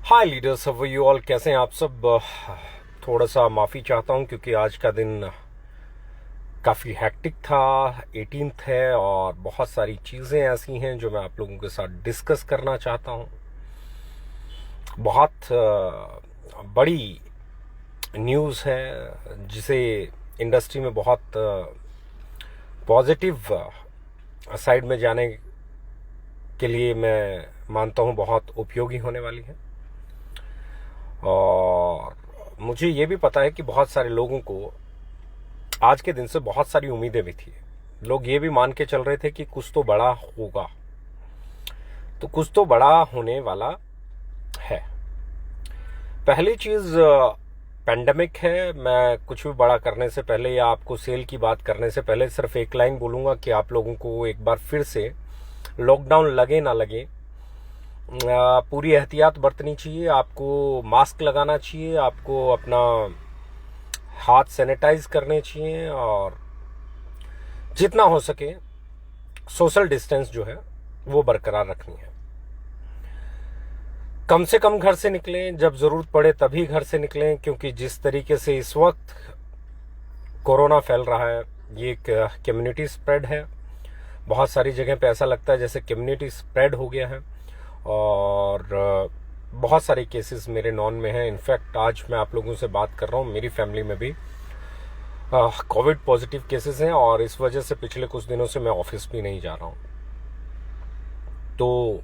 Hi leaders, how you all? कैसे हैं आप सब? थोड़ा सा माफ़ी चाहता हूं क्योंकि आज का दिन काफ़ी हैक्टिक था। 18th है और बहुत सारी चीज़ें ऐसी हैं जो मैं आप लोगों के साथ डिस्कस करना चाहता हूं। बहुत बड़ी न्यूज़ है जिसे इंडस्ट्री में बहुत पॉजिटिव साइड में जाने के लिए मैं मानता हूं बहुत उपयोगी होने वाली है। और मुझे ये भी पता है कि बहुत सारे लोगों को आज के दिन से बहुत सारी उम्मीदें भी थी। लोग ये भी मान के चल रहे थे कि कुछ तो बड़ा होगा, तो कुछ तो बड़ा होने वाला है। पहली चीज पेंडेमिक है। मैं कुछ भी बड़ा करने से पहले या आपको सेल की बात करने से पहले सिर्फ एक लाइन बोलूंगा कि आप लोगों को एक बार फिर से लॉकडाउन लगे ना लगे पूरी एहतियात बरतनी चाहिए। आपको मास्क लगाना चाहिए, आपको अपना हाथ सैनिटाइज करने चाहिए और जितना हो सके सोशल डिस्टेंस जो है वो बरकरार रखनी है। कम से कम घर से निकलें, जब जरूरत पड़े तभी घर से निकलें, क्योंकि जिस तरीके से इस वक्त कोरोना फैल रहा है ये एक कम्युनिटी स्प्रेड है। बहुत सारी जगह पे ऐसा लगता है जैसे कम्युनिटी स्प्रेड हो गया है और बहुत सारे केसेस मेरे नॉन में हैं। इनफैक्ट आज मैं आप लोगों से बात कर रहा हूँ, मेरी फैमिली में भी कोविड पॉजिटिव केसेस हैं और इस वजह से पिछले कुछ दिनों से मैं ऑफिस भी नहीं जा रहा हूँ। तो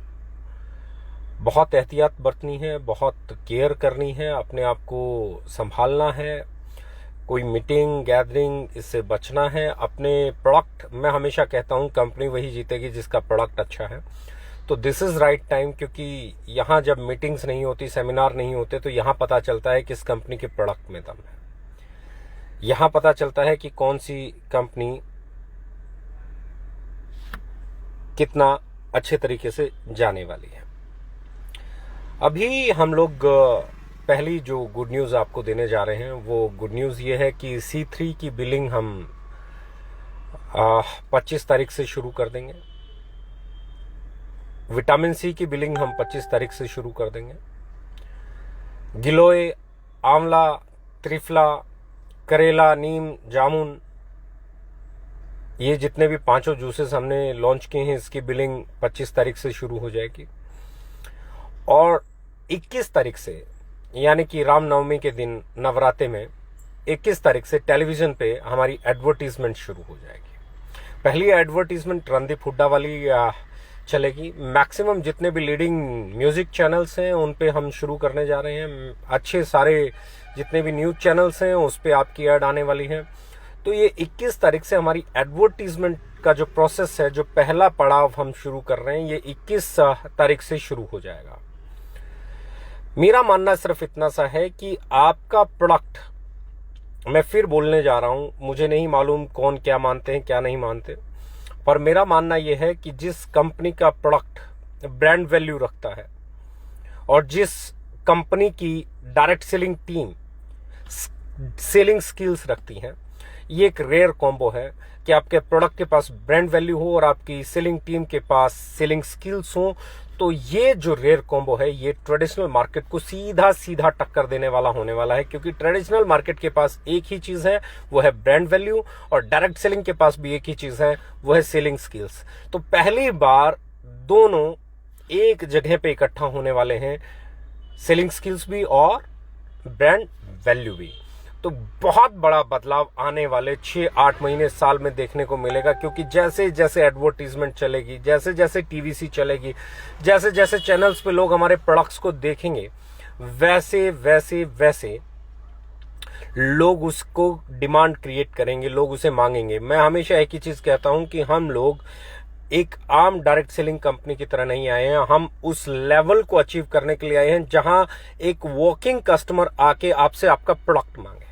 बहुत एहतियात बरतनी है, बहुत केयर करनी है, अपने आप को संभालना है। कोई मीटिंग गैदरिंग इससे बचना है। अपने प्रोडक्ट, मैं हमेशा कहता हूँ कंपनी वही जीतेगी जिसका प्रोडक्ट अच्छा है। तो दिस इज राइट टाइम, क्योंकि यहाँ जब मीटिंग्स नहीं होती, सेमिनार नहीं होते, तो यहाँ पता चलता है किस कंपनी के प्रोडक्ट में दम है। यहाँ पता चलता है कि कौन सी कंपनी कितना अच्छे तरीके से जाने वाली है। अभी हम लोग पहली जो गुड न्यूज़ आपको देने जा रहे हैं वो गुड न्यूज़ ये है कि C3 की बिलिंग हम 25 तारीख से शुरू कर देंगे। विटामिन सी की बिलिंग हम 25 तारीख से शुरू कर देंगे। गिलोय, आंवला, त्रिफला, करेला, नीम, जामुन, ये जितने भी पांचों जूसेस हमने लॉन्च किए हैं इसकी बिलिंग 25 तारीख से शुरू हो जाएगी। और 21 तारीख से, यानी कि रामनवमी के दिन नवरात्रे में 21 तारीख से टेलीविजन पे हमारी एडवर्टीजमेंट शुरू हो जाएगी। पहली एडवर्टीजमेंट रणदीप हुड्डा वाली चलेगी। मैक्सिमम जितने भी लीडिंग म्यूजिक चैनल्स हैं उन पे हम शुरू करने जा रहे हैं। अच्छे सारे जितने भी न्यूज चैनल्स हैं उस पे आपकी ऐड आने वाली है। तो ये 21 तारीख से हमारी एडवर्टीजमेंट का जो प्रोसेस है, जो पहला पड़ाव हम शुरू कर रहे हैं, ये 21 तारीख से शुरू हो जाएगा। मेरा मानना सिर्फ इतना सा है कि आपका प्रोडक्ट, मैं फिर बोलने जा रहा हूं, मुझे नहीं मालूम कौन क्या मानते हैं क्या नहीं मानते, पर मेरा मानना यह है कि जिस कंपनी का प्रोडक्ट ब्रांड वैल्यू रखता है और जिस कंपनी की direct selling team selling skills रखती हैं, ये एक रेयर कॉम्बो है कि आपके प्रोडक्ट के पास ब्रांड वैल्यू हो और आपकी सेलिंग टीम के पास सेलिंग स्किल्स हो। तो ये जो रेयर कॉम्बो है ये ट्रेडिशनल मार्केट को सीधा सीधा टक्कर देने वाला होने वाला है, क्योंकि ट्रेडिशनल मार्केट के पास एक ही चीज है, वो है ब्रांड वैल्यू, और डायरेक्ट सेलिंग के पास भी एक ही चीज है, वो है सेलिंग स्किल्स। तो पहली बार दोनों एक जगह पे इकट्ठा होने वाले हैं, सेलिंग स्किल्स भी और ब्रांड वैल्यू भी। तो बहुत बड़ा बदलाव आने वाले 6-8 महीने साल में देखने को मिलेगा, क्योंकि जैसे जैसे एडवर्टीजमेंट चलेगी, जैसे जैसे टीवीसी चलेगी, जैसे जैसे चैनल्स पे लोग हमारे प्रोडक्ट्स को देखेंगे, वैसे वैसे वैसे लोग उसको डिमांड क्रिएट करेंगे, लोग उसे मांगेंगे। मैं हमेशा एक ही चीज कहता हूं कि हम लोग एक आम डायरेक्ट सेलिंग कंपनी की तरह नहीं आए हैं, हम उस लेवल को अचीव करने के लिए आए हैं जहां एक वॉकिंग कस्टमर आके आपसे आपका प्रोडक्ट मांगे,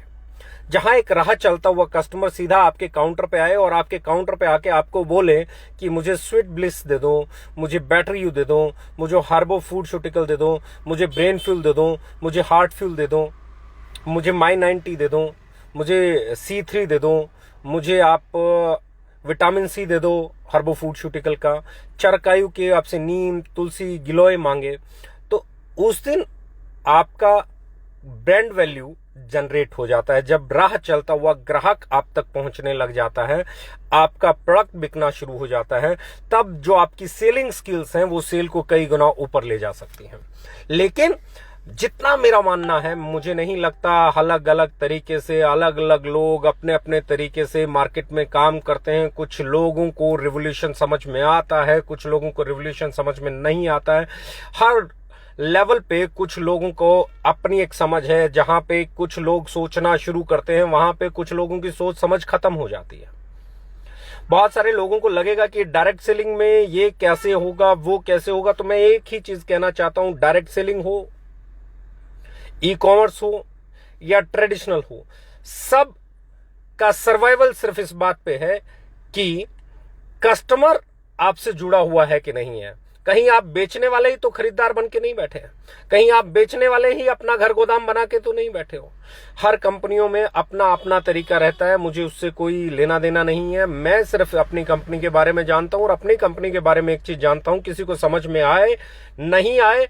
जहां एक राह चलता हुआ कस्टमर सीधा आपके काउंटर पे आए और आपके काउंटर पे आके आपको बोले कि मुझे स्वीट ब्लिस दे दो, मुझे बैटरी यू दे दो, मुझे हार्बो फूडस्यूटिकल दे दो, मुझे ब्रेन फ्यूल दे दो, मुझे हार्ट फ्यूल दे दो, मुझे माई 90 दे दो, मुझे C3 दे दो, मुझे आप विटामिन सी दे दो हर्बो फूडस्यूटिकल का, चरकायु के आपसे नीम, तुलसी, गिलोय मांगे। तो उस दिन आपका ब्रांड वैल्यू जनरेट हो जाता है। जब राह चलता हुआ ग्राहक आप तक पहुंचने लग जाता है, आपका प्रोडक्ट बिकना शुरू हो जाता है, तब जो आपकी सेलिंग स्किल्स हैं वो सेल को कई गुना ऊपर ले जा सकती हैं। लेकिन जितना मेरा मानना है, मुझे नहीं लगता अलग अलग तरीके से अलग अलग लोग अपने अपने तरीके से मार्केट में काम करते हैं। कुछ लोगों को रिवोल्यूशन समझ में आता है, कुछ लोगों को रिवोल्यूशन समझ में नहीं आता है। हर लेवल पे कुछ लोगों को अपनी एक समझ है। जहां पे कुछ लोग सोचना शुरू करते हैं, वहां पे कुछ लोगों की सोच समझ खत्म हो जाती है। बहुत सारे लोगों को लगेगा कि डायरेक्ट सेलिंग में ये कैसे होगा, वो कैसे होगा। तो मैं एक ही चीज कहना चाहता हूं, डायरेक्ट सेलिंग हो, ई कॉमर्स हो या ट्रेडिशनल हो, सब का सर्वाइवल सिर्फ इस बात पे है कि कस्टमर आपसे जुड़ा हुआ है कि नहीं है। कहीं आप बेचने वाले ही तो खरीदार बन के नहीं बैठे हैं, कहीं आप बेचने वाले ही अपना घर गोदाम बना के तो नहीं बैठे हो। हर कंपनियों में अपना अपना तरीका रहता है, मुझे उससे कोई लेना देना नहीं है। मैं सिर्फ अपनी कंपनी के बारे में जानता हूं और अपनी कंपनी के बारे में एक चीज जानता हूं, किसी को समझ में आए नहीं आए,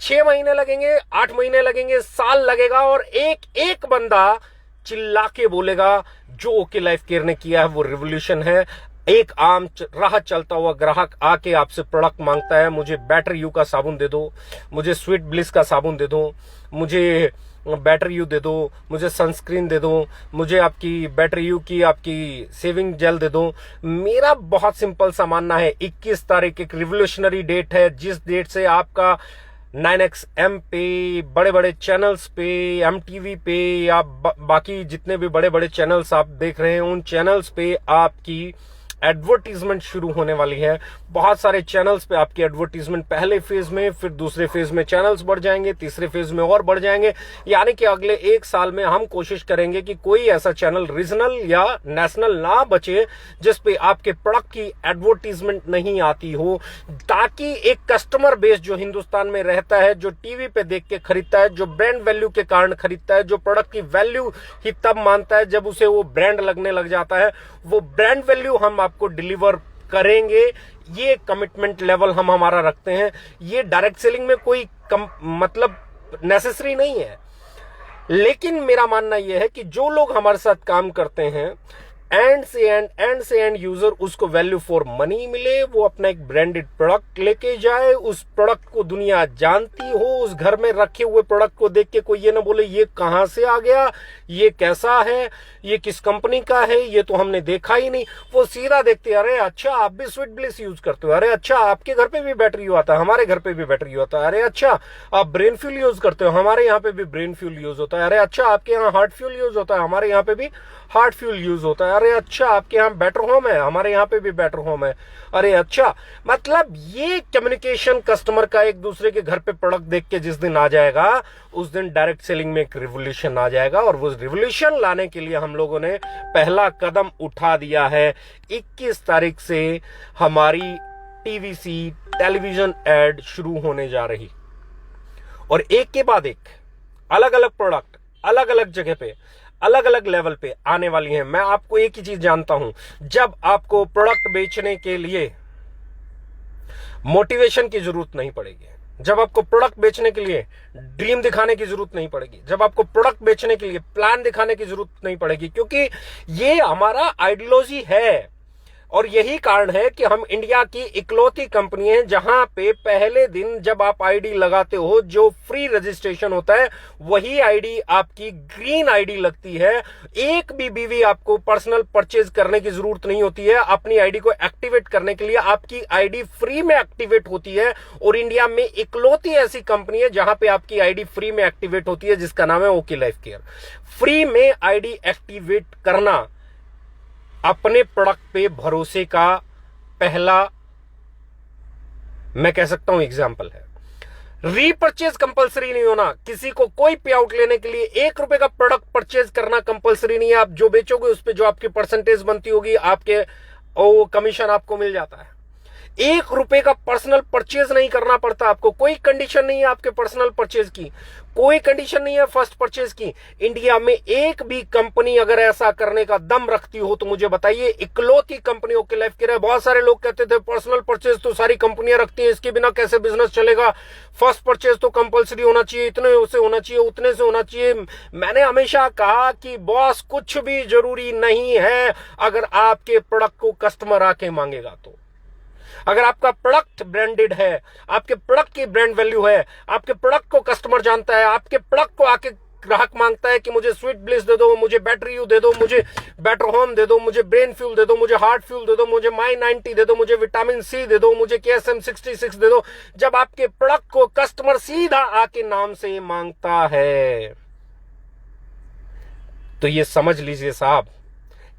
6 महीने लगेंगे, 8 महीने लगेंगे, साल लगेगा, और एक एक बंदा चिल्ला के बोलेगा जो ओके लाइफ केयर ने किया है वो रिवोल्यूशन है। एक आम राह चलता हुआ ग्राहक आके आपसे प्रोडक्ट मांगता है, मुझे बेटर यू का साबुन दे दो, मुझे स्वीट ब्लिस का साबुन दे दो, मुझे बेटर यू दे दो, मुझे सनस्क्रीन दे दो, मुझे आपकी बेटर यू की आपकी सेविंग जेल दे दो। मेरा बहुत सिंपल सा मानना है, 21 तारीख एक रिवोल्यूशनरी डेट है, जिस डेट से आपका 9XM पे, बड़े बड़े चैनल्स पे, MTV पे या बाकी जितने भी बड़े बड़े चैनल्स आप देख रहे हैं, उन चैनल्स पे आपकी एडवर्टीजमेंट शुरू होने वाली है। बहुत सारे चैनल्स पे आपकी एडवर्टीजमेंट पहले फेज में, फिर दूसरे फेज में चैनल्स बढ़ जाएंगे, तीसरे फेज में और बढ़ जाएंगे। यानी कि अगले 1 साल में हम कोशिश करेंगे कि कोई ऐसा चैनल रीजनल या नेशनल ना बचे जिस पे आपके प्रोडक्ट की एडवर्टीजमेंट नहीं आती हो, ताकि एक कस्टमर बेस जो हिंदुस्तान में रहता है, जो टीवी पे देख के खरीदता है, जो ब्रांड वैल्यू के कारण खरीदता है, जो प्रोडक्ट की वैल्यू ही तब मानता है जब उसे वो ब्रांड लगने लग जाता है, वो ब्रांड वैल्यू हम आपको डिलीवर करेंगे। ये कमिटमेंट लेवल हम हमारा रखते हैं। ये डायरेक्ट सेलिंग में कोई मतलब नेसेसरी नहीं है। लेकिन मेरा मानना यह है कि जो लोग हमारे साथ काम करते हैं, एंड से एंड यूजर उसको वैल्यू फॉर मनी मिले, वो अपना एक ब्रांडेड प्रोडक्ट लेके जाए, उस प्रोडक्ट को दुनिया जानती हो, उस घर में रखे हुए प्रोडक्ट को देख के कोई ये ना बोले ये कहां से आ गया, ये कैसा है, ये किस कंपनी का है, ये तो हमने देखा ही नहीं। वो सीधा देखते, अरे अच्छा आप भी स्वीट ब्लिस यूज करते हो, अरे अच्छा आपके घर पे भी बैटरी आता है, हमारे घर पे भी बैटरी होता है, अरे अच्छा आप ब्रेन फ्यूल यूज करते हो, हमारे यहाँ पे भी ब्रेन फ्यूल यूज होता है, अरे अच्छा आपके यहाँ हार्ट फ्यूल यूज होता है, हमारे यहाँ पे भी हार्ट फ्यूल यूज होता है, अरे अच्छा आपके यहाँ बेटर होम है, हमारे यहाँ पे भी बेटर होम है, अरे अच्छा। मतलब ये कम्युनिकेशन कस्टमर का एक दूसरे के घर पे प्रोडक्ट देख के जिस दिन आ जाएगा, उस दिन डायरेक्ट सेलिंग में एक रिवोल्यूशन आ जाएगा। और वो रिवोल्यूशन लाने के लिए हम लोगों ने पहला कदम उठा दिया है। 21 तारीख से हमारी टीवीसी टेलीविजन एड शुरू होने जा रही, और एक के बाद एक अलग अलग प्रोडक्ट अलग अलग जगह पे अलग अलग लेवल पे आने वाली हैं। मैं आपको एक ही चीज जानता हूं, जब आपको प्रोडक्ट बेचने के लिए मोटिवेशन की जरूरत नहीं पड़ेगी, जब आपको प्रोडक्ट बेचने के लिए ड्रीम दिखाने की जरूरत नहीं पड़ेगी, जब आपको प्रोडक्ट बेचने के लिए प्लान दिखाने की जरूरत नहीं पड़ेगी, क्योंकि ये हमारा आइडियोलॉजी है। और यही कारण है कि हम इंडिया की इकलौती कंपनी है जहां पे पहले दिन जब आप आईडी लगाते हो, जो फ्री रजिस्ट्रेशन होता है, वही आईडी आपकी ग्रीन आईडी लगती है। एक भी बीवी आपको पर्सनल परचेज करने की जरूरत नहीं होती है। अपनी आईडी को एक्टिवेट करने के लिए आपकी आईडी फ्री में एक्टिवेट होती है, और इंडिया में इकलौती ऐसी कंपनी है जहां पे आपकी आईडी फ्री में एक्टिवेट होती है, जिसका नाम है ओके लाइफ केयर। फ्री में आईडी एक्टिवेट करना अपने प्रोडक्ट पे भरोसे का पहला, मैं कह सकता हूं, एग्जाम्पल है। रीपर्चेज कंपलसरी नहीं होना, किसी को कोई पे आउट लेने के लिए 1 रुपए का प्रोडक्ट परचेज करना कंपलसरी नहीं है। आप जो बेचोगे उस पे जो आपकी परसेंटेज बनती होगी, आपके वो कमीशन आपको मिल जाता है। ₹1 का पर्सनल परचेज नहीं करना पड़ता आपको, कोई कंडीशन नहीं है आपके पर्सनल परचेज की, कोई कंडीशन नहीं है फर्स्ट परचेज की। इंडिया में एक भी कंपनी अगर ऐसा करने का दम रखती हो तो मुझे बताइए, इकलौती कंपनी ओके लाइफ केयर है। बहुत सारे लोग कहते थे पर्सनल परचेज तो सारी कंपनियां रखती हैं, इसके बिना कैसे बिजनेस चलेगा, फर्स्ट परचेज तो कंपलसरी होना चाहिए, इतने से होना चाहिए, उतने से होना चाहिए। मैंने हमेशा कहा कि बॉस कुछ भी जरूरी नहीं है अगर आपके प्रोडक्ट को कस्टमर आके मांगेगा तो। अगर आपका प्रोडक्ट ब्रांडेड है, आपके प्रोडक्ट की ब्रांड वैल्यू है, आपके प्रोडक्ट को कस्टमर जानता है, आपके प्रोडक्ट को आके ग्राहक मांगता है कि मुझे स्वीट ब्लिस दे दो, मुझे बैटरी यू दे दो, मुझे बेटर होम दे दो, मुझे ब्रेन फ्यूल दे दो, मुझे हार्ट फ्यूल दे दो, मुझे माई 90 दे दो, मुझे विटामिन सी दे दो, मुझे KSM 66 दे दो। जब आपके प्रोडक्ट को कस्टमर सीधा आके नाम से मांगता है तो ये समझ लीजिए साहब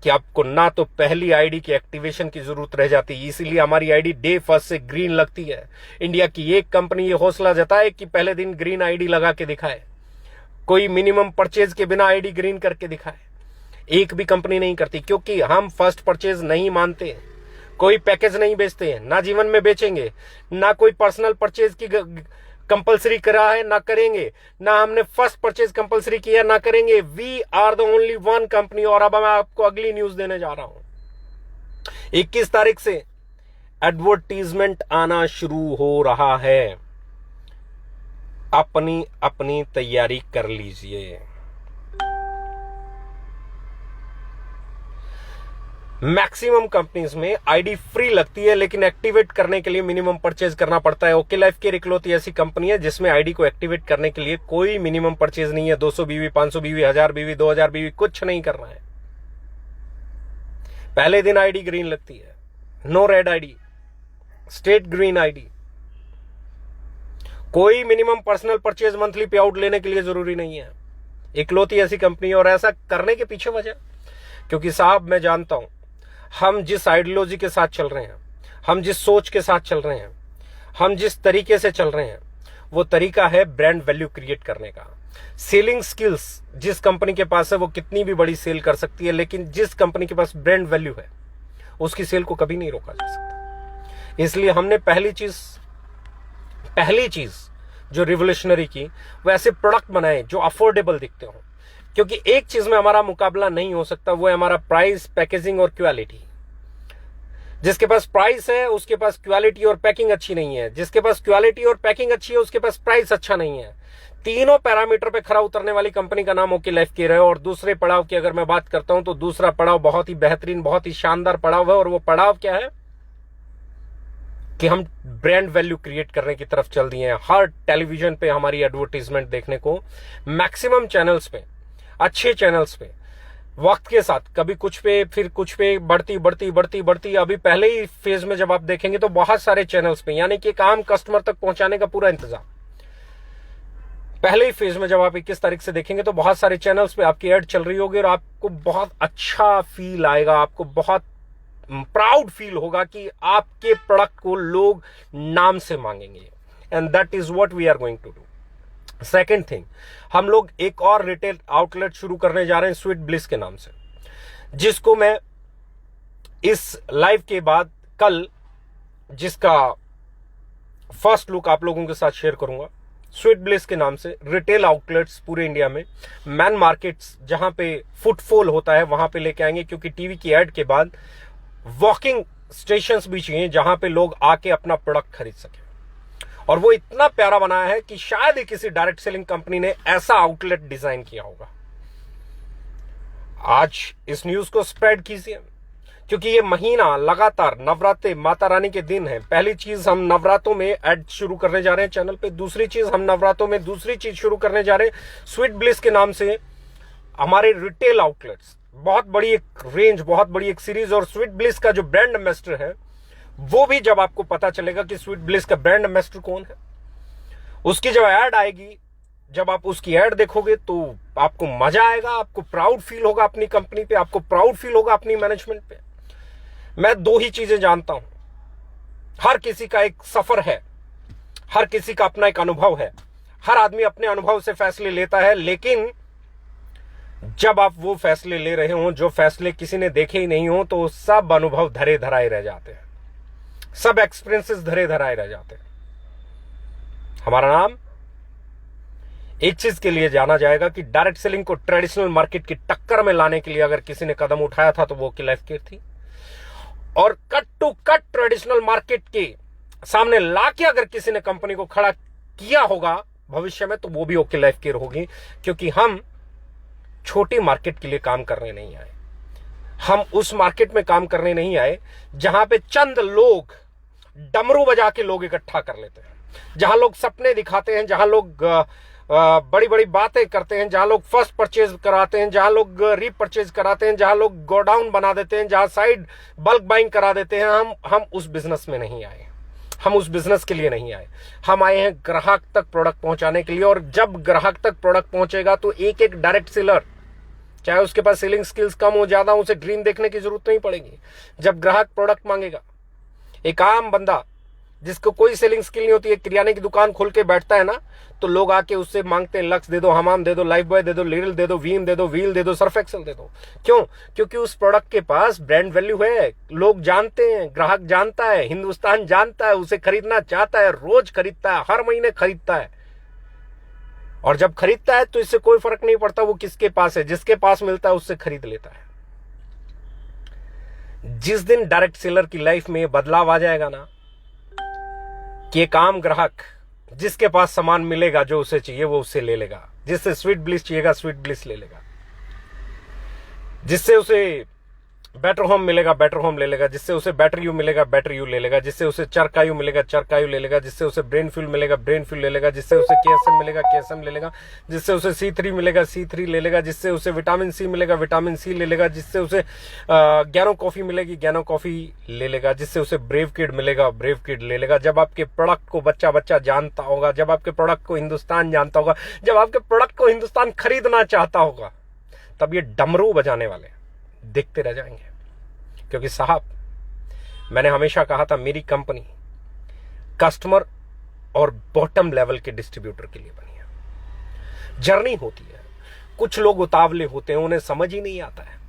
कि आपको ना तो पहली आईडी की एक्टिवेशन की जरूरत रह जाती है, इसीलिए हमारी आईडी डे फर्स्ट से ग्रीन लगती है। इंडिया की एक कंपनी ये हौसला जताए कि पहले दिन ग्रीन आईडी लगा के दिखाए, कोई मिनिमम परचेज के बिना आईडी ग्रीन करके दिखाए। एक भी कंपनी नहीं करती, क्योंकि हम फर्स्ट परचेज नहीं मानते, कोई पैकेज नहीं बेचते, ना जीवन में बेचेंगे, ना कोई पर्सनल परचेज की कंपलसरी करा है, ना करेंगे, ना हमने फर्स्ट परचेज कंपलसरी किया, ना करेंगे। We are the only one company. और अब मैं आपको अगली न्यूज देने जा रहा हूं। 21 तारीख से एडवर्टीजमेंट आना शुरू हो रहा है, अपनी अपनी तैयारी कर लीजिए। मैक्सिमम कंपनीज में आईडी फ्री लगती है, लेकिन एक्टिवेट करने के लिए मिनिमम परचेज करना पड़ता है। ओके लाइफ केयर इकलौती ऐसी कंपनी है जिसमें आईडी को एक्टिवेट करने के लिए कोई मिनिमम परचेज नहीं है। 200 बीवी, 500 बीवी, 1000 बीवी, 2000 बीवी, कुछ नहीं करना है। पहले दिन आईडी ग्रीन लगती है, no red ID, state green ID. कोई minimum personal purchase monthly pay out लेने के लिए जरूरी नहीं है। इकलौती ऐसी कंपनी है। और ऐसा करने के पीछे वजह, क्योंकि साहब मैं जानता हूं हम जिस आइडियोलॉजी के साथ चल रहे हैं, हम जिस सोच के साथ चल रहे हैं, हम जिस तरीके से चल रहे हैं, वो तरीका है ब्रांड वैल्यू क्रिएट करने का। सेलिंग स्किल्स जिस कंपनी के पास है वो कितनी भी बड़ी सेल कर सकती है, लेकिन जिस कंपनी के पास ब्रांड वैल्यू है उसकी सेल को कभी नहीं रोका जा सकता। इसलिए हमने पहली चीज जो रिवोल्यूशनरी की, वो ऐसे प्रोडक्ट बनाए जो अफोर्डेबल दिखते हो। क्योंकि एक चीज में हमारा मुकाबला नहीं हो सकता, वो है हमारा प्राइस, पैकेजिंग और क्वालिटी। जिसके पास प्राइस है उसके पास क्वालिटी और पैकिंग अच्छी नहीं है, जिसके पास क्वालिटी और पैकिंग अच्छी है उसके पास प्राइस अच्छा नहीं है। तीनों पैरामीटर पे खरा उतरने वाली कंपनी का नाम ओके लाइफ केयर है। और दूसरे पड़ाव की अगर मैं बात करता हूं तो दूसरा पड़ाव बहुत ही बेहतरीन, बहुत ही शानदार पड़ाव है। और वो पड़ाव क्या है कि हम ब्रांड वैल्यू क्रिएट करने की तरफ चल दिए हैं। हर टेलीविजन पे हमारी एडवर्टीजमेंट देखने को, मैक्सिमम चैनल्स पे, अच्छे चैनल्स पे, वक्त के साथ कभी कुछ पे फिर कुछ पे बढ़ती। अभी पहले ही फेज में जब आप देखेंगे तो बहुत सारे चैनल्स पे, यानी कि एक आम कस्टमर तक पहुंचाने का पूरा इंतजाम। पहले ही फेज में जब आप 21 तारीख से देखेंगे तो बहुत सारे चैनल्स पे आपकी एड चल रही होगी और आपको बहुत अच्छा फील आएगा, आपको बहुत प्राउड फील होगा कि आपके प्रोडक्ट को लोग नाम से मांगेंगे। And that is what we are going to do. Second thing, हम लोग एक और रिटेल आउटलेट शुरू करने जा रहे हैं स्वीट ब्लिस के नाम से, जिसको मैं इस लाइव के बाद कल जिसका फर्स्ट लुक आप लोगों के साथ शेयर करूंगा। स्वीट ब्लिस के नाम से रिटेल आउटलेट्स पूरे इंडिया में, मैन मार्केट्स जहां पे फुटफॉल होता है वहां पे लेके आएंगे, क्योंकि टीवी की एड के बाद वॉकिंग स्टेशंस भी चाहिए जहां पे लोग आके अपना प्रोडक्ट खरीद सके। और वो इतना प्यारा बनाया है कि शायद ही किसी डायरेक्ट सेलिंग कंपनी ने ऐसा आउटलेट डिजाइन किया होगा। आज इस न्यूज को स्प्रेड कीजिए, क्योंकि ये महीना लगातार नवरात्रे, माता रानी के दिन है। पहली चीज हम नवरात्रों में एड शुरू करने जा रहे हैं चैनल पे। दूसरी चीज हम नवरात्रों में दूसरी चीज शुरू करने जा रहे हैं स्वीट ब्लिस के नाम से, हमारे रिटेल आउटलेट्स। बहुत बड़ी एक रेंज, बहुत बड़ी एक सीरीज। और स्वीट ब्लिस का जो ब्रांड एम्बेसडर है वो भी जब आपको पता चलेगा कि स्वीट ब्लिस का ब्रांड एम्बेसडर कौन है, उसकी जब ऐड आएगी, जब आप उसकी ऐड देखोगे तो आपको मजा आएगा, आपको प्राउड फील होगा अपनी कंपनी पे, आपको प्राउड फील होगा अपनी मैनेजमेंट पे। मैं दो ही चीजें जानता हूं, हर किसी का एक सफर है, हर किसी का अपना एक अनुभव है, हर आदमी अपने अनुभव से फैसले लेता है। लेकिन जब आप वो फैसले ले रहे हो जो फैसले किसी ने देखे ही नहीं हो, तो सब अनुभव धरे धराए रह जाते हैं। सब एक्सपीरियंसेस धरे धराए रह जाते हैं। हमारा नाम एक चीज के लिए जाना जाएगा कि डायरेक्ट सेलिंग को ट्रेडिशनल मार्केट की टक्कर में लाने के लिए अगर किसी ने कदम उठाया था तो वो ओके लाइफ केयर थी, और cut to cut traditional market के सामने लाके अगर किसी ने कंपनी को खड़ा किया होगा भविष्य में तो वो भी ओके लाइफ केयर होगी, क्योंकि हम छोटी मार्केट के लिए काम करने नहीं आए। हम उस मार्केट में काम करने नहीं आए जहां पे चंद लोग डमरू बजा के लोग इकट्ठा कर लेते हैं, जहां लोग सपने दिखाते हैं, जहां लोग बड़ी बड़ी बातें करते हैं, जहां लोग फर्स्ट परचेज कराते हैं, जहां लोग रीपरचेज कराते हैं, जहां लोग गोडाउन बना देते हैं, जहां साइड बल्क बाइंग करा देते हैं। हम उस बिजनेस में नहीं आए, हम उस बिजनेस के लिए नहीं आए। हम आए हैं ग्राहक तक प्रोडक्ट पहुंचाने के लिए, और जब ग्राहक तक प्रोडक्ट पहुंचेगा तो एक एक डायरेक्ट सेलर, चाहे उसके पास सेलिंग स्किल्स कम हो ज्यादा, उसे ड्रीम देखने की जरूरत नहीं पड़ेगी। जब ग्राहक प्रोडक्ट मांगेगा, एक आम बंदा जिसको कोई सेलिंग स्किल नहीं होती है, किराने की दुकान खोल के बैठता है ना, तो लोग आके उससे मांगते हैं लक्स दे दो, हमाम दे दो, लाइफ बॉय दे दो, लिरिल दे दो, वीम दे दो, व्हील दे दो, सर्फ एक्सेल दे दो। क्यों? क्योंकि उस प्रोडक्ट के पास ब्रांड वैल्यू है, लोग जानते हैं, ग्राहक जानता है, हिंदुस्तान जानता है, उसे खरीदना चाहता है, रोज खरीदता है, हर महीने खरीदता है। और जब खरीदता है तो इससे कोई फर्क नहीं पड़ता वो किसके पास है, जिसके पास मिलता है उससे खरीद लेता है। जिस दिन डायरेक्ट सेलर की लाइफ में बदलाव आ जाएगा ना कि एक आम ग्राहक जिसके पास सामान मिलेगा जो उसे चाहिए वो उससे ले लेगा, जिससे स्वीट ब्लिस चाहिएगा स्वीट ब्लिस ले लेगा, जिससे उसे बेटर होम मिलेगा बेटर होम ले लेगा, जिससे उसे बैटर यू मिलेगा बैटर यू ले लेगा, जिससे उसे चरकायु मिलेगा चरकायु ले लेगा, जिससे उसे ब्रेन फ्यूल मिलेगा ब्रेन फ्यूल ले लेगा, जिससे उसे केएसएम मिलेगा केएसएम ले लेगा, जिससे उसे C3 मिलेगा C3 ले लेगा, जिससे उसे विटामिन सी मिलेगा विटामिन सी ले लेगा, जिससे उसे ज्ञानो कॉफी मिलेगी ज्ञानो कॉफी ले लेगा, जिससे उसे ब्रेव किड मिलेगा ब्रेव किड ले लेगा। जब आपके प्रोडक्ट को बच्चा बच्चा जानता होगा, जब आपके प्रोडक्ट को हिंदुस्तान जानता होगा, जब आपके प्रोडक्ट को हिंदुस्तान खरीदना चाहता होगा, तब ये डमरू बजाने वाले देखते रह जाएंगे। क्योंकि साहब, मैंने हमेशा कहा था मेरी कंपनी कस्टमर और बॉटम लेवल के डिस्ट्रीब्यूटर के लिए बनी है। जर्नी होती है, कुछ लोग उतावले होते हैं, उन्हें समझ ही नहीं आता है।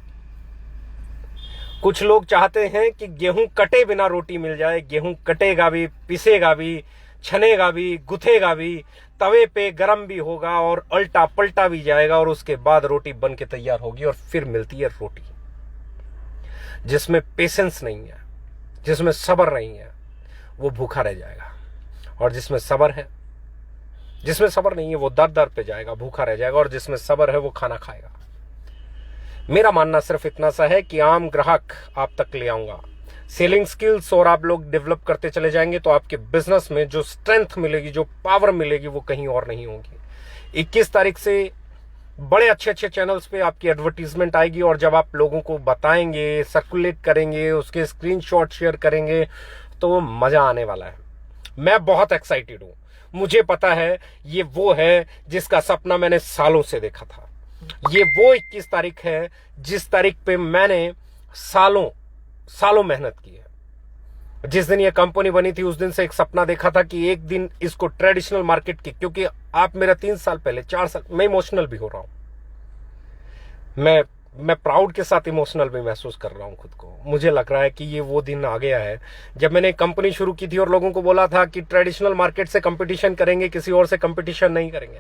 कुछ लोग चाहते हैं कि गेहूं कटे बिना रोटी मिल जाए, गेहूं कटेगा भी, पिसेगा भी, छनेगा भी, गुथेगा भी, तवे पे गरम भी होगा और अल्टा पलटा भी जाएगा, और उसके बाद रोटी बन के तैयार होगी और फिर मिलती है रोटी। जिसमें पेशेंस नहीं है, जिसमें सब्र नहीं है, वो भूखा रह जाएगा, और जिसमें सब्र है, जिसमें सब्र नहीं है वो दर दर पे जाएगा, भूखा रह जाएगा, और जिसमें सब्र है वो खाना खाएगा। मेरा मानना सिर्फ इतना सा है कि आम ग्राहक आप तक ले आऊंगा, सेलिंग स्किल्स और आप लोग डेवलप करते चले जाएंगे तो आपके बिजनेस में जो स्ट्रेंथ मिलेगी, जो पावर मिलेगी, वो कहीं और नहीं होगी। 21 तारीख से बड़े अच्छे अच्छे चैनल्स पे आपकी एडवर्टीजमेंट आएगी, और जब आप लोगों को बताएंगे, सर्कुलेट करेंगे, उसके स्क्रीनशॉट शेयर करेंगे, तो मजा आने वाला है। मैं बहुत एक्साइटेड हूं। मुझे पता है ये वो है जिसका सपना मैंने सालों से देखा था। ये वो 21 तारीख है जिस तारीख पे मैंने सालों मेहनत की है। जिस दिन ये कंपनी बनी थी उस दिन से एक सपना देखा था कि एक दिन इसको ट्रेडिशनल मार्केट की, क्योंकि आप मेरा 3 साल पहले 4 साल, मैं इमोशनल भी हो रहा हूं, मैं प्राउड के साथ इमोशनल भी महसूस कर रहा हूं खुद को। मुझे लग रहा है कि ये वो दिन आ गया है जब मैंने कंपनी शुरू की थी और लोगों को बोला था कि ट्रेडिशनल मार्केट से कंपटीशन करेंगे, किसी और से कंपटीशन नहीं करेंगे,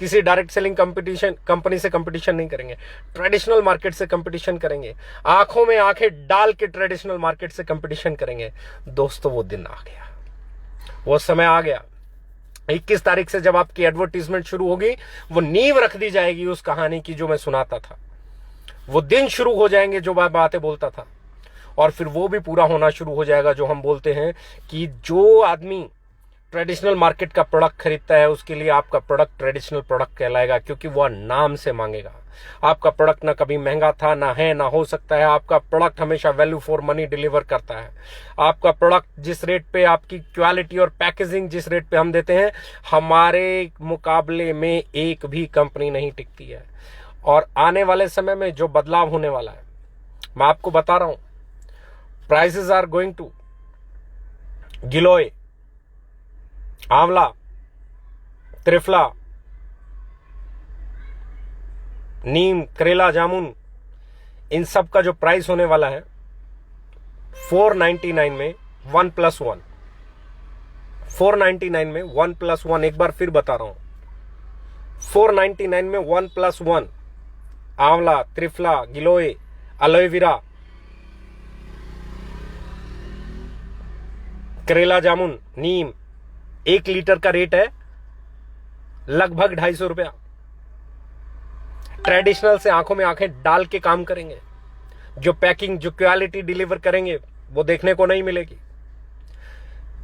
किसी डायरेक्ट सेलिंग कंपनी से कंपटीशन नहीं करेंगे, ट्रेडिशनल मार्केट से कंपटीशन करेंगे, आंखों में आंखें डाल के ट्रेडिशनल मार्केट से कंपटीशन करेंगे। दोस्तों, वो दिन आ गया, वो समय आ गया। 21 तारीख से जब आपकी एडवर्टीजमेंट शुरू होगी, वो नींव रख दी जाएगी उस कहानी की जो मैं सुनाता था। वो दिन शुरू हो जाएंगे जो मैं बातें बोलता था, और फिर वो भी पूरा होना शुरू हो जाएगा जो हम बोलते हैं कि जो आदमी ट्रेडिशनल मार्केट का प्रोडक्ट खरीदता है उसके लिए आपका प्रोडक्ट ट्रेडिशनल प्रोडक्ट कहलाएगा, क्योंकि वह नाम से मांगेगा। आपका प्रोडक्ट ना कभी महंगा था, ना है, ना हो सकता है। आपका प्रोडक्ट हमेशा वैल्यू फॉर मनी डिलीवर करता है। आपका प्रोडक्ट जिस रेट पे, आपकी क्वालिटी और पैकेजिंग जिस रेट पे हम देते हैं, हमारे मुकाबले में एक भी कंपनी नहीं टिकती है। और आने वाले समय में जो बदलाव होने वाला है, मैं आपको बता रहा हूं, प्राइसेस आर गोइंग टू गिलोय, आंवला, त्रिफला, नीम, करेला, जामुन, इन सब का जो प्राइस होने वाला है 499 में 1+1, 499 में 1+1, एक बार फिर बता रहा हूं, 499 में 1+1, आंवला, त्रिफला, गिलोय, एलोवेरा, करेला जामुन, नीम, 1 लीटर का रेट है लगभग 250 रुपया। ट्रेडिशनल से आंखों में आंखें डाल के काम करेंगे, जो पैकिंग, जो क्वालिटी डिलीवर करेंगे वो देखने को नहीं मिलेगी,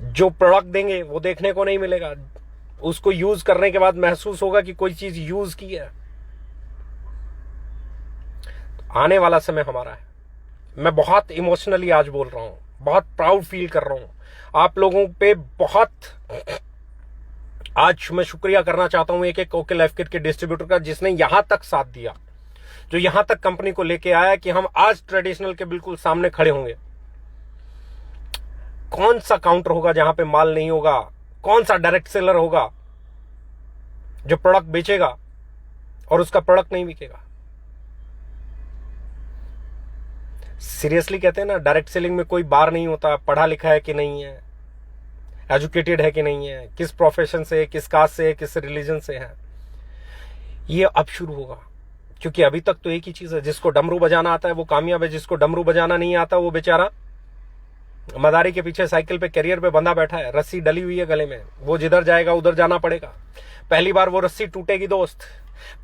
जो प्रोडक्ट देंगे वो देखने को नहीं मिलेगा, उसको यूज करने के बाद महसूस होगा कि कोई चीज यूज की है। आने वाला समय हमारा है। मैं बहुत इमोशनली आज बोल रहा हूं, बहुत प्राउड फील कर रहा हूं आप लोगों पे। बहुत आज मैं शुक्रिया करना चाहता हूं एक एक ओके लाइफ किट के डिस्ट्रीब्यूटर का, जिसने यहां तक साथ दिया, जो यहां तक कंपनी को लेके आया कि हम आज ट्रेडिशनल के बिल्कुल सामने खड़े होंगे। कौन सा काउंटर होगा जहां पे माल नहीं होगा? कौन सा डायरेक्ट सेलर होगा जो प्रोडक्ट बेचेगा और उसका प्रोडक्ट नहीं बिकेगा? सीरियसली कहते हैं ना, डायरेक्ट सेलिंग में कोई बार नहीं होता, पढ़ा लिखा है कि नहीं है, एजुकेटेड है कि नहीं है, किस प्रोफेशन से है, किस कास्ट से है, किस रिलीजन से है। ये अब शुरू होगा, क्योंकि अभी तक तो एक ही चीज है, जिसको डमरू बजाना आता है वो कामयाब है, जिसको डमरू बजाना नहीं आता वो बेचारा मदारी के पीछे साइकिल पे कैरियर पे बंधा बैठा है, रस्सी डली हुई है गले में, वो जिधर जाएगा उधर जाना पड़ेगा। पहली बार वो रस्सी टूटेगी दोस्त,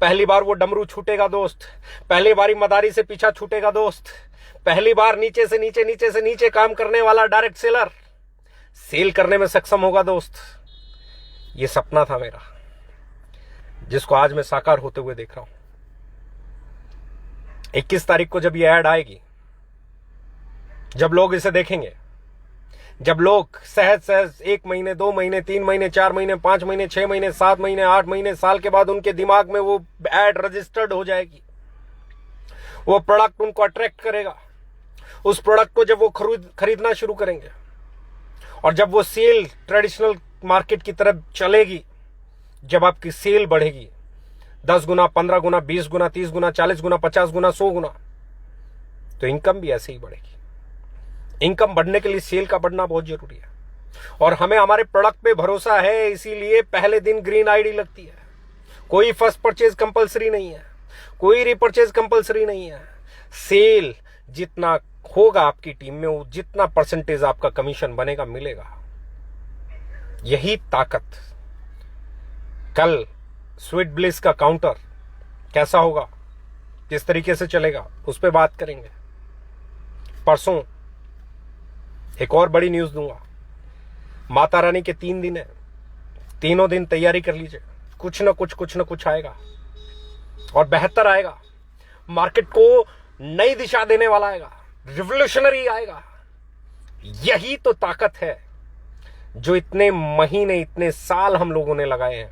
पहली बार वो डमरू छूटेगा दोस्त, पहली बारी मदारी से पीछा छूटेगा दोस्त, पहली बार नीचे से नीचे काम करने वाला डायरेक्ट सेलर सेल करने में सक्षम होगा दोस्त। ये सपना था मेरा, जिसको आज मैं साकार होते हुए देख रहा हूं। 21 तारीख को जब ये ऐड आएगी, जब लोग इसे देखेंगे, जब लोग सहज 1 महीने, 2 महीने, 3 महीने, 4 महीने, 5 महीने, 6 महीने, 7 महीने, 8 महीने, साल के बाद उनके दिमाग में वो ऐड रजिस्टर्ड हो जाएगी, वो प्रोडक्ट उनको अट्रैक्ट करेगा। उस प्रोडक्ट को जब वो खरीदना शुरू करेंगे और जब वो सेल ट्रेडिशनल मार्केट की तरफ चलेगी, जब आपकी सेल बढ़ेगी 10 गुना, 15 गुना, 20 गुना, 30 गुना, 40 गुना, 50 गुना, 100 गुना, तो इनकम भी ऐसे ही बढ़ेगी। इनकम बढ़ने के लिए सेल का बढ़ना बहुत जरूरी है, और हमें हमारे प्रोडक्ट पे भरोसा है, इसीलिए पहले दिन ग्रीन आईडी लगती है। कोई फर्स्ट परचेज कंपलसरी नहीं है, कोई रिपर्चेज कंपलसरी नहीं है। सेल जितना होगा आपकी टीम में, वो जितना परसेंटेज आपका कमीशन बनेगा मिलेगा। यही ताकत। कल स्वीट ब्लिस का काउंटर कैसा होगा, किस तरीके से चलेगा, उस पर बात करेंगे। परसों एक और बड़ी न्यूज दूंगा। माता रानी के 3 दिन है, तीनों दिन तैयारी कर लीजिए, कुछ ना कुछ आएगा और बेहतर आएगा। मार्केट को नई दिशा देने वाला आएगा, रिवोल्यूशनरी आएगा। यही तो ताकत है जो इतने महीने, इतने साल हम लोगों ने लगाए हैं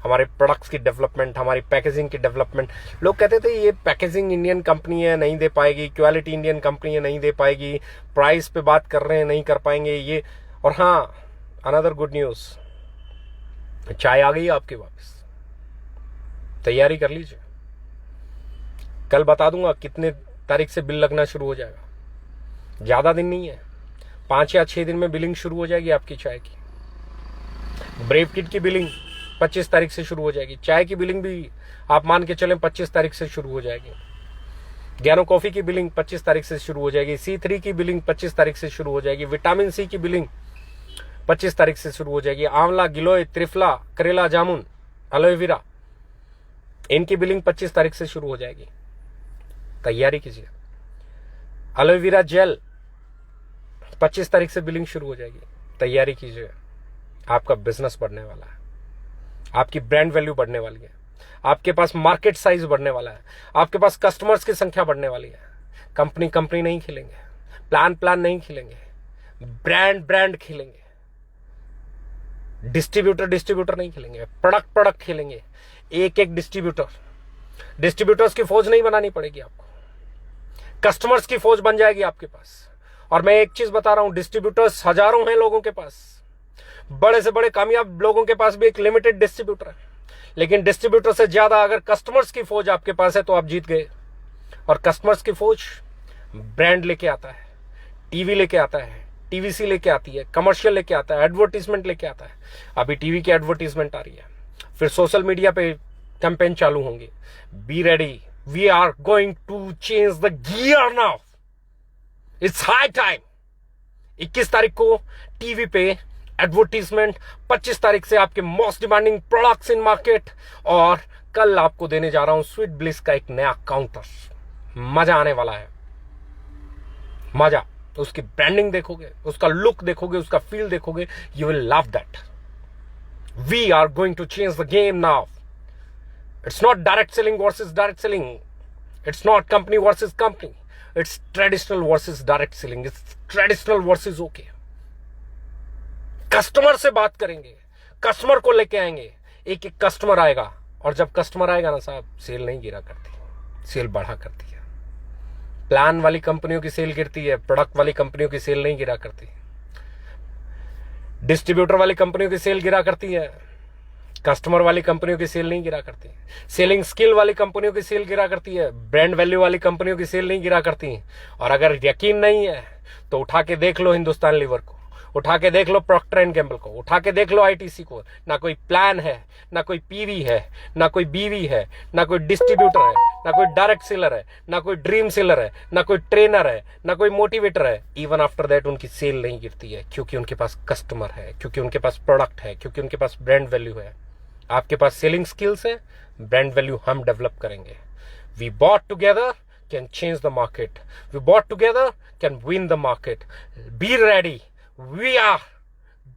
हमारे प्रोडक्ट्स की डेवलपमेंट, हमारी पैकेजिंग की डेवलपमेंट। लोग कहते थे ये पैकेजिंग इंडियन कंपनी है, नहीं दे पाएगी, क्वालिटी इंडियन कंपनी है, नहीं दे पाएगी, प्राइस पे बात कर रहे हैं, नहीं कर पाएंगे ये। और हाँ, अनदर गुड न्यूज, चाय आ गई आपके वापस, तैयारी कर लीजिए। कल बता दूंगा कितने तारीख से बिल लगना शुरू हो जाएगा। ज्यादा दिन नहीं है, 5 या 6 दिन में बिलिंग शुरू हो जाएगी आपकी चाय की। ब्रेव किट की बिलिंग 25 तारीख से शुरू हो जाएगी, चाय की बिलिंग भी आप मान के चलें 25 तारीख से शुरू हो जाएगी। ज्ञानो कॉफी की बिलिंग 25 तारीख से शुरू हो जाएगी, C3 की बिलिंग 25 तारीख से शुरू हो जाएगी, विटामिन C की बिलिंग 25 तारीख से शुरू हो जाएगी, आंवला, गिलोय, त्रिफला, करेला जामुन, एलोवेरा, इनकी बिलिंग 25 तारीख से शुरू हो जाएगी। तैयारी कीजिए। एलोवेरा जेल 25 तारीख से बिलिंग शुरू हो जाएगी, तैयारी कीजिए। आपका बिजनेस बढ़ने वाला है, आपकी ब्रांड वैल्यू बढ़ने वाली है, आपके पास मार्केट साइज बढ़ने वाला है, आपके पास कस्टमर्स की संख्या बढ़ने वाली है। कंपनी नहीं खिलेंगे, प्लान नहीं खिलेंगे, ब्रांड खिलेंगे, डिस्ट्रीब्यूटर नहीं खिलेंगे, प्रोडक्ट खिलेंगे। एक डिस्ट्रीब्यूटर्स की फौज नहीं बनानी पड़ेगी आपको, कस्टमर्स की फौज बन जाएगी आपके पास। और मैं एक चीज बता रहा हूं, डिस्ट्रीब्यूटर्स हजारों हैं लोगों के पास, बड़े से बड़े कामयाब लोगों के पास भी एक लिमिटेड डिस्ट्रीब्यूटर है, लेकिन डिस्ट्रीब्यूटर से ज्यादा अगर कस्टमर्स की फौज आपके पास है तो आप जीत गए। और कस्टमर्स की फौज ब्रांड लेके आता है, टीवी लेके आता है, टीवीसी लेके आती है, कमर्शियल लेके आता है, एडवर्टीजमेंट लेके आता है। अभी टीवी की एडवर्टीजमेंट आ रही है, फिर सोशल मीडिया पे कैंपेन चालू होंगे। Be ready, we are going to change the gear now, it's high time. 21 तारीख को टीवी पे एडवर्टीजमेंट, 25 तारीख से आपके most demanding products in market, और कल आपको देने जा रहा हूं स्वीट ब्लिस का एक नया काउंटर। मजा आने वाला है, मजा। उसकी ब्रांडिंग देखोगे, उसका लुक देखोगे, उसका फील देखोगे, you will love that. We are going to change the game now. It's not direct selling versus direct selling, it's not company versus company, it's traditional versus direct selling, it's traditional versus okay. Customer से बात करेंगे, customer को लेके आएंगे, एक एक customer आएगा, और जब कस्टमर आएगा ना साहब, सेल नहीं गिरा करती, सेल बढ़ा करती है। प्लान वाली कंपनियों की सेल गिरती है, प्रोडक्ट वाली कंपनियों की सेल नहीं गिरा करती। डिस्ट्रीब्यूटर वाली कंपनियों की सेल गिरा करती है, कस्टमर वाली कंपनियों की सेल नहीं गिरा करती। सेलिंग स्किल वाली कंपनियों की सेल गिरा करती है, ब्रांड वैल्यू वाली कंपनियों की सेल नहीं गिरा करती। और अगर यकीन नहीं है तो उठा के देख लो हिंदुस्तान लीवर को, उठा के देख लो प्रॉक्टर एंड गैम्बल को, उठा के देख लो आईटीसी को। ना कोई प्लान है, ना कोई पीवी है, ना कोई बीवी है, ना कोई डिस्ट्रीब्यूटर है, ना कोई डायरेक्ट सेलर है, ना कोई ड्रीम सेलर है, ना कोई ट्रेनर है, ना कोई मोटिवेटर है। इवन आफ्टर दैट उनकी सेल नहीं गिरती है, क्योंकि उनके पास कस्टमर है, क्योंकि उनके पास प्रोडक्ट है, क्योंकि उनके पास ब्रांड वैल्यू है। आपके पास सेलिंग स्किल्स है, ब्रांड वैल्यू हम डेवलप करेंगे। We both together can change the market, we both together can win the market. Be ready, we are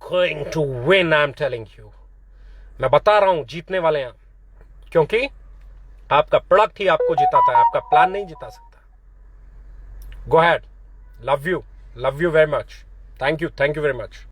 going to win, I am telling you. मैं बता रहा हूं जीतने वाले हैं, क्योंकि आपका प्रोडक्ट ही आपको जिताता है, आपका प्लान नहीं जिता सकता। Go ahead, love you very much, thank you very much.